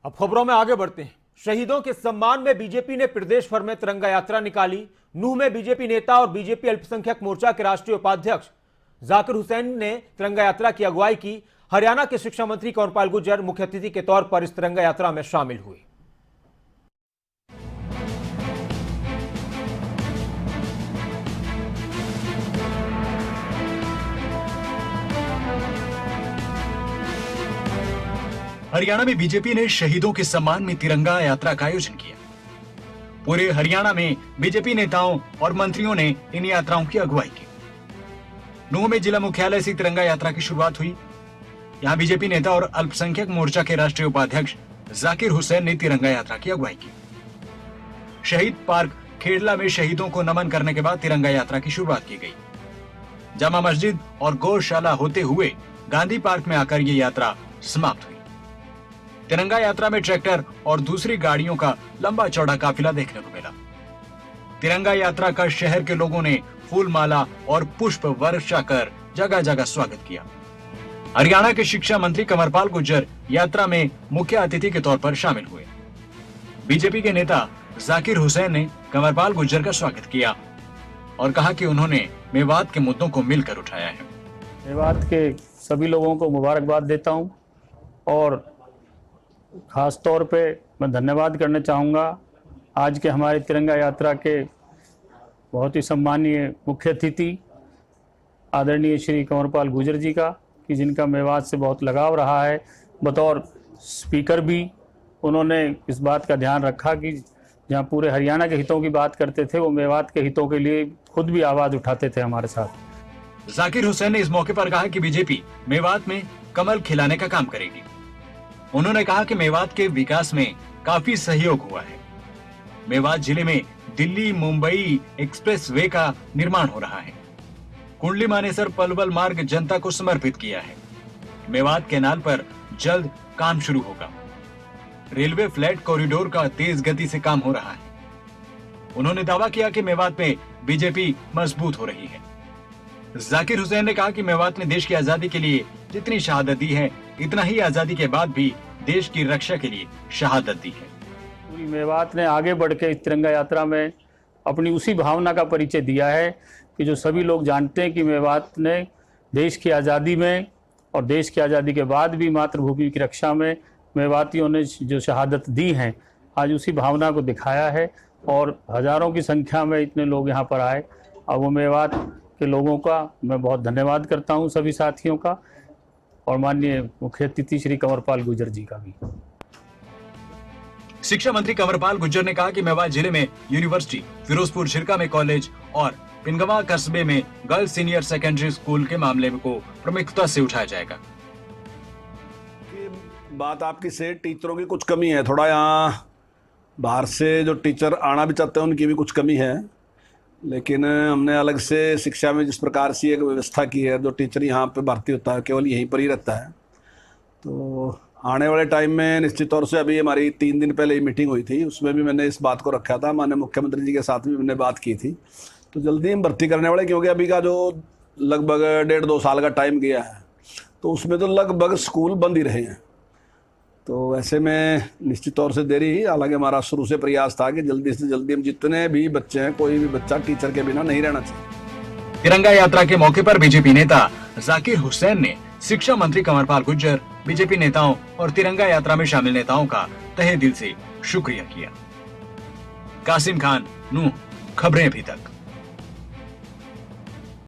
अब खबरों में आगे बढ़ते हैं। शहीदों के सम्मान में बीजेपी ने प्रदेश भर में तिरंगा यात्रा निकाली। नूंह में बीजेपी नेता और बीजेपी अल्पसंख्यक मोर्चा के राष्ट्रीय उपाध्यक्ष जाकिर हुसैन ने तिरंगा यात्रा की अगुवाई की। हरियाणा के शिक्षा मंत्री कंवरपाल गुर्जर मुख्य अतिथि के तौर पर इस तिरंगा यात्रा में शामिल हुए। हरियाणा में बीजेपी ने शहीदों के सम्मान में तिरंगा यात्रा का आयोजन किया। पूरे हरियाणा में बीजेपी नेताओं और मंत्रियों ने इन यात्राओं की अगुवाई की। नूंह में जिला मुख्यालय से तिरंगा यात्रा की शुरुआत हुई। यहां बीजेपी नेता और अल्पसंख्यक मोर्चा के राष्ट्रीय उपाध्यक्ष जाकिर हुसैन ने तिरंगा यात्रा की अगुवाई की। शहीद पार्क खेड़ला में शहीदों को नमन करने के बाद तिरंगा यात्रा की शुरुआत की गई। जामा मस्जिद और गौशाला होते हुए गांधी पार्क में आकर ये यात्रा समाप्त हुई। तिरंगा यात्रा में ट्रैक्टर और दूसरी गाड़ियों का लंबा चौड़ा काफिला देखने को मिला। तिरंगा यात्रा का शहर के लोगों ने फूल माला और पुष्प वर्षा कर जगह जगह स्वागत किया। हरियाणा के शिक्षा मंत्री कंवरपाल गुर्जर यात्रा में मुख्य अतिथि के तौर पर शामिल हुए। बीजेपी के नेता जाकिर हुसैन ने कंवरपाल गुर्जर का स्वागत किया और कहा कि उन्होंने मेवात के मुद्दों को मिलकर उठाया है। मेवात के सभी लोगों को मुबारकबाद देता हूं और खास तौर पे मैं धन्यवाद करना चाहूँगा आज के हमारे तिरंगा यात्रा के बहुत ही सम्मानीय मुख्य अतिथि आदरणीय श्री कंवरपाल गुर्जर जी का, कि जिनका मेवात से बहुत लगाव रहा है। बतौर स्पीकर भी उन्होंने इस बात का ध्यान रखा कि जहाँ पूरे हरियाणा के हितों की बात करते थे, वो मेवात के हितों के लिए खुद भी आवाज़ उठाते थे हमारे साथ। जाकिर हुसैन ने इस मौके पर कहा कि बीजेपी मेवात में कमल खिलाने का काम करेगी। उन्होंने कहा कि मेवात के विकास में काफी सहयोग हुआ है। मेवात जिले में दिल्ली मुंबई एक्सप्रेस वे का निर्माण हो रहा है। कुंडली मानेसर पलवल मार्ग जनता को समर्पित किया है। मेवात कैनाल पर जल्द काम शुरू होगा। रेलवे फ्लैट कॉरिडोर का तेज गति से काम हो रहा है। उन्होंने दावा किया कि मेवात में बीजेपी मजबूत हो रही है। जाकिर हुसैन ने कहा कि मेवात ने देश की आजादी के लिए जितनी शहादत दी है, इतना ही आजादी के बाद भी देश की रक्षा के लिए शहादत दी है। पूरी मेवात ने आगे बढ़ के इस तिरंगा यात्रा में अपनी उसी भावना का परिचय दिया है कि जो सभी लोग जानते हैं कि मेवात ने देश की आज़ादी में और देश की आज़ादी के बाद भी मातृभूमि की रक्षा में मेवातियों ने जो शहादत दी हैं, आज उसी भावना को दिखाया है और हज़ारों की संख्या में इतने लोग यहाँ पर आए। और वो मेवात के लोगों का मैं बहुत धन्यवाद करता हूँ, सभी साथियों का, और माननीय मुख्य अतिथि श्री कंवरपाल गुर्जर जी का भी। शिक्षा मंत्री कंवरपाल गुर्जर ने कहा कि मेवात जिले में यूनिवर्सिटी, फिरोजपुर छिरका में कॉलेज और पिनगवा कस्बे में गर्ल्स सीनियर सेकेंडरी स्कूल के मामले को प्रमुखता से उठाया जाएगा। बात आपकी से टीचरों की कुछ कमी है, थोड़ा यहाँ बाहर से जो टीचर आना भी चाहते हैं उनकी भी कुछ कमी है, लेकिन हमने अलग से शिक्षा में जिस प्रकार से एक व्यवस्था की है, जो टीचर यहाँ पे भर्ती होता है केवल यहीं पर ही रहता है। तो आने वाले टाइम में निश्चित तौर से, अभी हमारी 3 दिन पहले ही मीटिंग हुई थी, उसमें भी मैंने इस बात को रखा था, माननीय मुख्यमंत्री जी के साथ भी मैंने बात की थी। तो जल्दी हम भर्ती करने वाले, क्योंकि अभी का जो लगभग 1.5-2 साल का टाइम गया है, तो उसमें तो लगभग स्कूल बंद ही रहे हैं। तो ऐसे में निश्चित तौर से देरी ही, हालांकि हमारा शुरू से प्रयास था कि जल्दी से जल्दी हम जितने भी बच्चे हैं, कोई भी बच्चा टीचर के बिना नहीं रहना चाहिए। तिरंगा यात्रा के मौके पर बीजेपी नेता जाकिर हुसैन ने शिक्षा मंत्री कंवरपाल गुर्जर, बीजेपी नेताओं और तिरंगा यात्रा में शामिल नेताओं का तहे दिल से शुक्रिया किया। कासिम खान, नूंह, खबरें अभी तक।